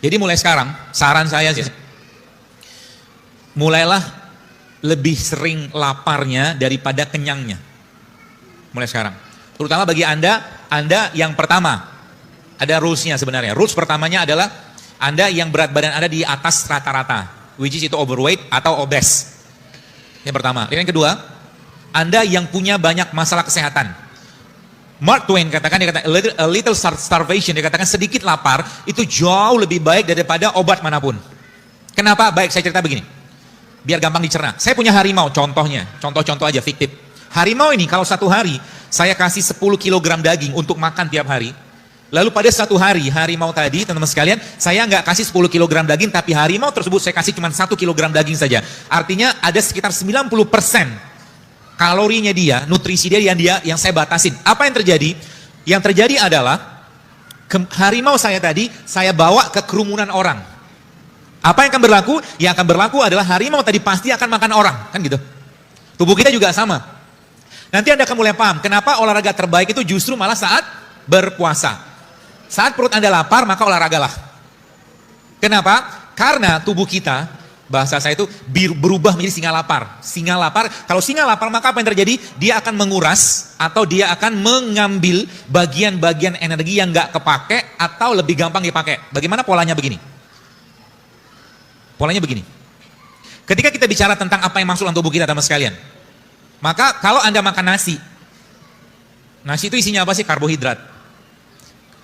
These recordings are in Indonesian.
Jadi mulai sekarang, saran saya sih, mulailah lebih sering laparnya daripada kenyangnya. Mulai sekarang. Terutama bagi Anda yang pertama, ada rules-nya sebenarnya. Rules pertamanya adalah Anda yang berat badan Anda di atas rata-rata, which is itu overweight atau obese. Yang pertama. Yang kedua, Anda yang punya banyak masalah kesehatan. Mark Twain katakan, dia kata, a little starvation, dia katakan sedikit lapar, itu jauh lebih baik daripada obat manapun. Kenapa? Baik, saya cerita begini. Biar gampang dicerna. Saya punya harimau, contohnya. Contoh-contoh aja, fiktif. Harimau ini kalau satu hari, saya kasih 10 kg daging untuk makan tiap hari. Lalu pada satu hari, harimau tadi, teman-teman sekalian, saya nggak kasih 10 kg daging, tapi harimau tersebut saya kasih cuma 1 kg daging saja. Artinya ada sekitar 90% kalorinya dia, nutrisi dia yang saya batasin. Apa yang terjadi? Yang terjadi adalah harimau saya tadi saya bawa ke kerumunan orang. Apa yang akan berlaku? Yang akan berlaku adalah harimau tadi pasti akan makan orang, kan gitu. Tubuh kita juga sama. Nanti Anda akan mulai paham kenapa olahraga terbaik itu justru malah saat berpuasa. Saat perut Anda lapar, maka olahragalah. Kenapa? Karena tubuh kita, bahasa saya itu berubah menjadi singa lapar. Singa lapar, kalau singa lapar maka apa yang terjadi? Dia akan menguras atau dia akan mengambil bagian-bagian energi yang nggak kepake atau lebih gampang dipakai. Bagaimana polanya begini? Polanya begini. Ketika kita bicara tentang apa yang masuk dalam tubuh kita, teman sekalian, maka kalau Anda makan nasi itu isinya apa sih? Karbohidrat.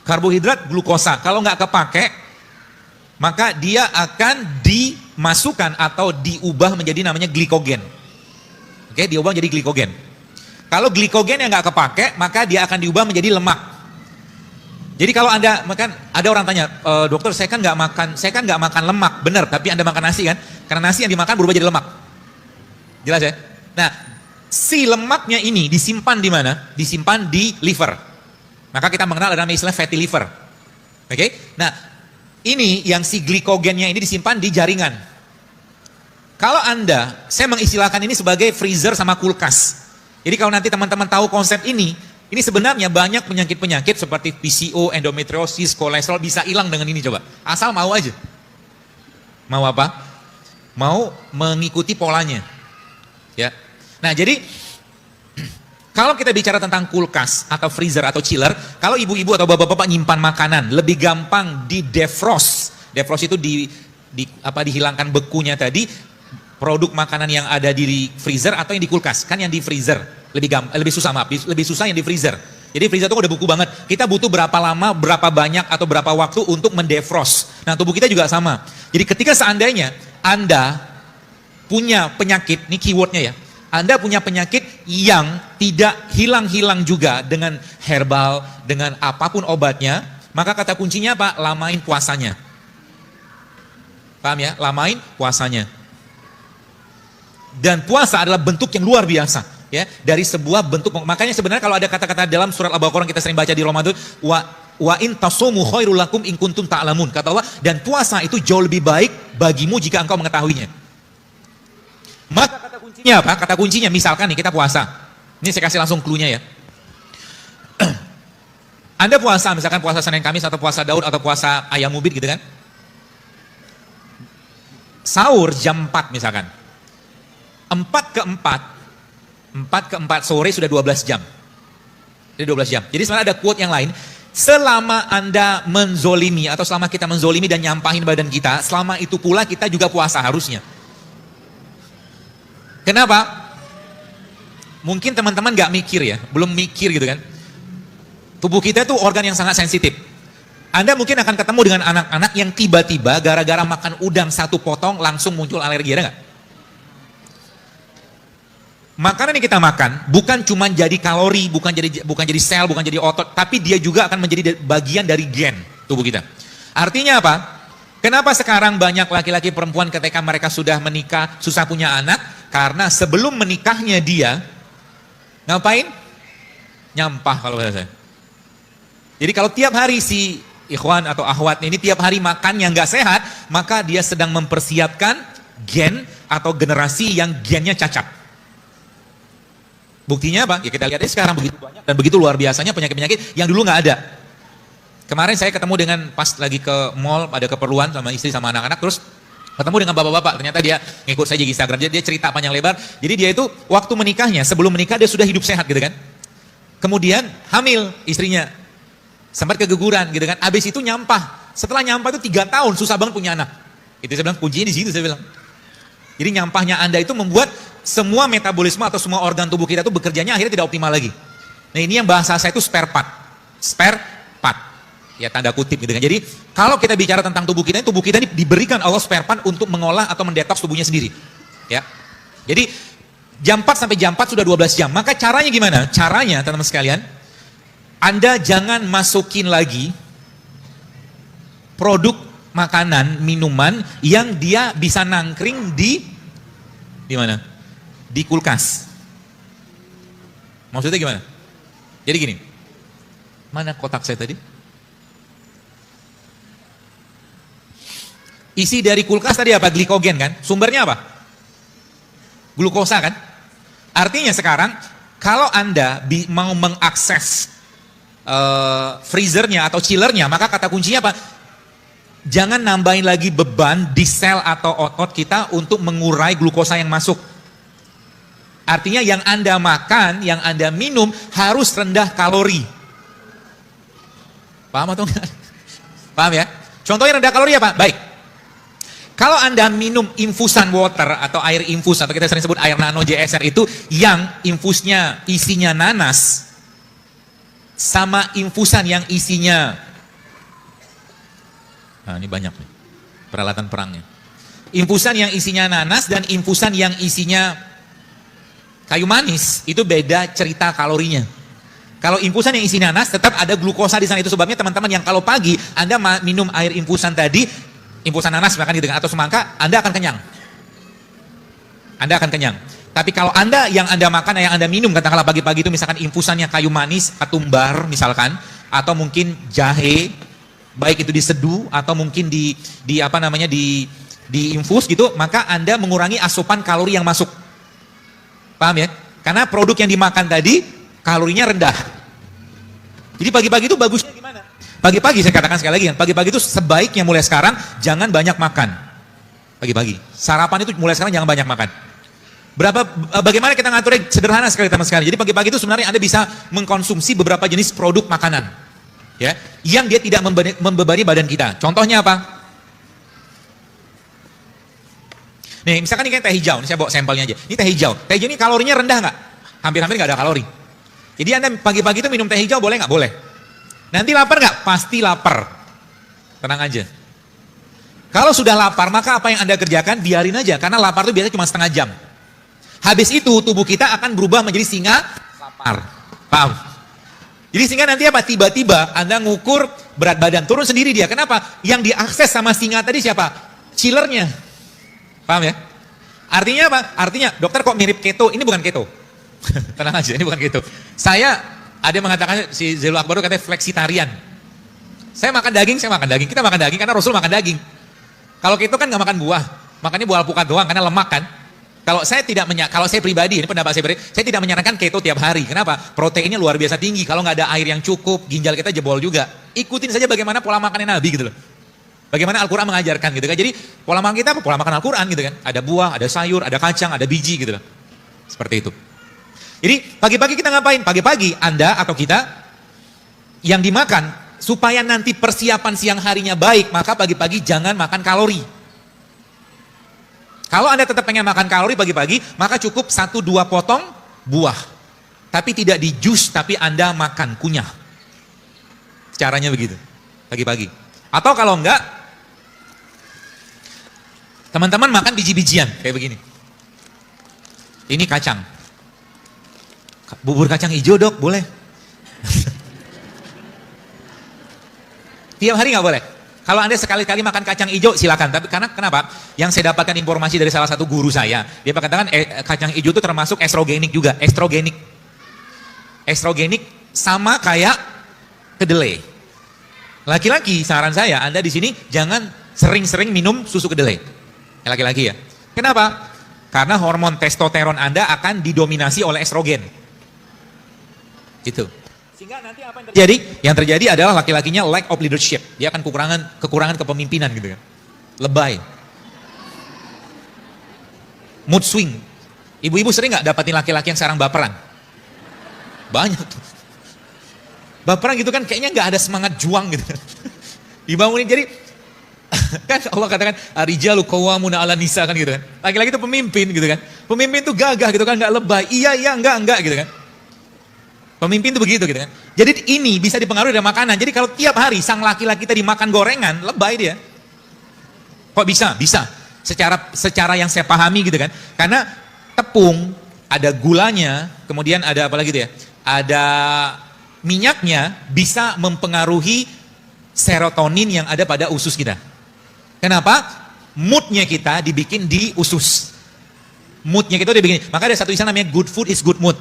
Karbohidrat, glukosa. Kalau nggak kepake, maka dia akan dimasukkan atau diubah menjadi namanya glikogen. Oke, diubah menjadi glikogen. Kalau glikogen yang nggak kepake, maka dia akan diubah menjadi lemak. Jadi kalau Anda makan, ada orang tanya, dokter saya kan nggak makan lemak, benar, tapi Anda makan nasi kan? Karena nasi yang dimakan berubah jadi lemak. Jelas ya? Nah, si lemaknya ini disimpan di mana? Disimpan di liver. Maka kita mengenal ada istilah fatty liver. Oke? Nah, ini yang si glikogennya ini disimpan di jaringan. Kalau Anda, saya mengistilahkan ini sebagai freezer sama kulkas. Jadi kalau nanti teman-teman tahu konsep ini sebenarnya banyak penyakit-penyakit seperti PCO, endometriosis, kolesterol bisa hilang dengan ini coba. Asal mau aja. Mau apa? Mau mengikuti polanya. Ya. Nah, jadi kalau kita bicara tentang kulkas atau freezer atau chiller, kalau ibu-ibu atau bapak-bapak nyimpan makanan, lebih gampang di defrost. Defrost itu dihilangkan bekunya tadi, produk makanan yang ada di freezer atau yang di kulkas. Kan yang di freezer lebih susah yang di freezer. Jadi freezer itu udah beku banget. Kita butuh berapa lama, berapa banyak atau berapa waktu untuk mendefrost. Nah, tubuh kita juga sama. Jadi ketika seandainya Anda punya penyakit, ini keywordnya ya, Anda punya penyakit yang tidak hilang-hilang juga dengan herbal, dengan apapun obatnya, maka kata kuncinya apa? Lamain puasanya. Paham ya? Lamain puasanya. Dan puasa adalah bentuk yang luar biasa, ya, dari sebuah bentuk. Makanya sebenarnya kalau ada kata-kata dalam surat Al-Baqarah kita sering baca di Ramadan, wa in tasumu khairul lakum in kuntum ta'lamun. Kata Allah, dan puasa itu jauh lebih baik bagimu jika engkau mengetahuinya. Maka kata kuncinya apa? Kata kuncinya misalkan nih kita puasa. Ini saya kasih langsung clue-nya ya. Anda puasa, misalkan puasa Senin Kamis atau puasa Daud atau puasa ayam ubid gitu kan. Sahur jam 4 misalkan. 4 ke 4 sore sudah 12 jam. Jadi 12 jam. Jadi sebenarnya ada quote yang lain. Selama Anda menzolimi atau selama kita menzolimi dan nyampahin badan kita, selama itu pula kita juga puasa harusnya. Kenapa? Mungkin teman-teman gak mikir ya, belum mikir gitu kan. Tubuh kita itu organ yang sangat sensitif. Anda mungkin akan ketemu dengan anak-anak yang tiba-tiba gara-gara makan udang 1 potong langsung muncul alergi, ada gak? Makanan yang kita makan bukan cuma jadi kalori, bukan jadi sel, bukan jadi otot, tapi dia juga akan menjadi bagian dari gen tubuh kita. Artinya apa? Kenapa sekarang banyak laki-laki perempuan ketika mereka sudah menikah susah punya anak? Karena sebelum menikahnya dia ngapain? Nyampah kalau bahasa saya. Jadi kalau tiap hari si ikhwan atau akhwat ini tiap hari makan yang nggak sehat, maka dia sedang mempersiapkan gen atau generasi yang gennya cacat. Buktinya apa? Ya kita lihat sekarang begitu banyak dan begitu luar biasanya penyakit-penyakit yang dulu nggak ada. Kemarin saya ketemu dengan pas lagi ke mall, ada keperluan sama istri sama anak-anak, terus ketemu dengan bapak-bapak, ternyata dia ngikut saya di Instagram, dia cerita panjang lebar. Jadi dia itu waktu menikahnya, sebelum menikah dia sudah hidup sehat gitu kan. Kemudian hamil istrinya, sempat keguguran gitu kan. Abis itu nyampah, setelah nyampah itu 3 tahun susah banget punya anak. Itu saya bilang kuncinya di situ, saya bilang. Jadi nyampahnya Anda itu membuat semua metabolisme atau semua organ tubuh kita itu bekerjanya akhirnya tidak optimal lagi. Nah ini yang bahasa saya itu spare part. Spare part. Ya tanda kutip gitu kan. Jadi kalau kita bicara tentang tubuh kita ini diberikan Allah spare part untuk mengolah atau mendetoks tubuhnya sendiri. Ya. Jadi jam 4 sampai jam 4 sudah 12 jam. Maka caranya gimana? Caranya teman-teman sekalian, Anda jangan masukin lagi produk makanan, minuman yang dia bisa nangkring di mana? Di kulkas. Maksudnya gimana? Jadi gini. Mana kotak saya tadi? Isi dari kulkas tadi apa? Glikogen kan? Sumbernya apa? Glukosa kan? Artinya sekarang kalau Anda mau mengakses freezernya atau chillernya, maka kata kuncinya apa? Jangan nambahin lagi beban di sel atau otot kita untuk mengurai glukosa yang masuk. Artinya yang Anda makan, yang Anda minum harus rendah kalori. Paham atau enggak? Paham ya? Contohnya rendah kalori apa? Baik. Kalau Anda minum infusan water atau air infus atau kita sering sebut air nano JSR itu yang infusnya isinya nanas sama infusan yang isinya, nah ini banyak nih peralatan perangnya. Infusan yang isinya nanas dan infusan yang isinya kayu manis itu beda cerita kalorinya. Kalau infusan yang isi nanas tetap ada glukosa di sana, itu sebabnya teman-teman yang kalau pagi Anda minum air infusan tadi, infusan nanas bahkan gitu atau semangka, Anda akan kenyang. Anda akan kenyang. Tapi kalau Anda yang Anda makan, yang Anda minum katakanlah pagi-pagi itu misalkan infusannya kayu manis, ketumbar misalkan, atau mungkin jahe, baik itu diseduh atau mungkin di infus gitu, maka Anda mengurangi asupan kalori yang masuk. Paham ya? Karena produk yang dimakan tadi kalorinya rendah. Jadi pagi-pagi itu bagusnya gimana? Pagi-pagi saya katakan sekali lagi, pagi-pagi itu sebaiknya mulai sekarang jangan banyak makan. Pagi-pagi. Sarapan itu mulai sekarang jangan banyak makan. Bagaimana kita ngaturnya? Sederhana sekali teman sekali. Jadi pagi-pagi itu sebenarnya Anda bisa mengkonsumsi beberapa jenis produk makanan. Ya, yang dia tidak membebani badan kita. Contohnya apa? Nih, misalkan ini kayak teh hijau. Ini saya bawa sampelnya aja. Ini teh hijau. Teh hijau ini kalorinya rendah nggak? Hampir-hampir nggak ada kalori. Jadi Anda pagi-pagi itu minum teh hijau boleh nggak? Boleh. Nanti lapar nggak? Pasti lapar. Tenang aja. Kalau sudah lapar, maka apa yang Anda kerjakan? Biarin aja. Karena lapar itu biasanya cuma setengah jam. Habis itu tubuh kita akan berubah menjadi singa lapar. Paham? Jadi sehingga nanti apa? Tiba-tiba Anda ngukur berat badan, turun sendiri dia. Kenapa? Yang diakses sama singa tadi siapa? Chillernya. Paham ya? Artinya apa? Artinya, dokter kok mirip keto? Ini bukan keto. Tenang aja, ini bukan keto. Saya, ada yang mengatakan, si Zelul Akbar katanya fleksitarian. Saya makan daging, kita makan daging karena Rasul makan daging. Kalau keto kan nggak makan buah, makannya buah alpukat doang karena lemak kan. Kalau saya pribadi, ini pendapat saya tidak menyarankan keto tiap hari. Kenapa? Proteinnya luar biasa tinggi. Kalau nggak ada air yang cukup, ginjal kita jebol juga. Ikutin saja bagaimana pola makannya Nabi gitu loh. Bagaimana Al-Quran mengajarkan gitu kan. Jadi pola makan kita apa? Pola makan Al-Quran gitu kan. Ada buah, ada sayur, ada kacang, ada biji gitu loh. Seperti itu. Jadi pagi-pagi kita ngapain? Pagi-pagi Anda atau kita yang dimakan supaya nanti persiapan siang harinya baik, maka pagi-pagi jangan makan kalori. Kalau Anda tetap pengen makan kalori pagi-pagi, maka cukup 1-2 potong buah. Tapi tidak di jus, tapi Anda makan, kunyah. Caranya begitu, pagi-pagi. Atau kalau enggak, teman-teman makan biji-bijian, kayak begini. Ini kacang. Bubur kacang hijau dok, boleh. Tiap hari nggak boleh. Kalau Anda sekali-kali makan kacang hijau silakan, tapi karena kenapa? Yang saya dapatkan informasi dari salah satu guru saya, dia mengatakan kacang hijau itu termasuk estrogenik juga, estrogenik sama kayak kedelai. Laki-laki saran saya, Anda di sini jangan sering-sering minum susu kedelai. Laki-laki ya. Kenapa? Karena hormon testosteron Anda akan didominasi oleh estrogen. Gitu. Sehingga nanti apa yang terjadi? Yang terjadi adalah laki-lakinya lack of leadership. Dia akan kekurangan kepemimpinan gitu kan. Lebay. Mood swing. Ibu-ibu sering nggak dapatin laki-laki yang sekarang baperan? Banyak tuh. Baperan gitu kan kayaknya nggak ada semangat juang gitu. Dibangunin jadi kan Allah katakan arijalu qawwamuna 'alan nisa kan gitu kan. Laki-laki itu pemimpin gitu kan. Pemimpin itu gagah gitu kan, nggak lebay. Iya enggak gitu kan. Pemimpin itu begitu gitu kan. Jadi ini bisa dipengaruhi dari makanan. Jadi kalau tiap hari sang laki-laki tadi makan gorengan, lebay dia. Kok bisa? Bisa. Secara yang saya pahami gitu kan. Karena tepung ada gulanya, kemudian ada apa lagi tuh ya? Ada minyaknya bisa mempengaruhi serotonin yang ada pada usus kita. Kenapa? Moodnya kita dibikin di usus. Moodnya kita dibikin. Maka ada satu istilah namanya good food is good mood.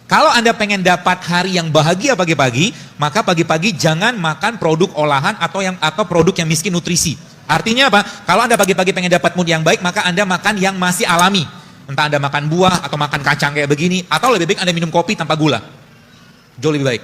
Kalau Anda pengen dapat hari yang bahagia pagi-pagi, maka pagi-pagi jangan makan produk olahan atau produk yang miskin nutrisi. Artinya apa? Kalau Anda pagi-pagi pengen dapat mood yang baik, maka Anda makan yang masih alami. Entah Anda makan buah atau makan kacang kayak begini, atau lebih baik Anda minum kopi tanpa gula. Jauh lebih baik.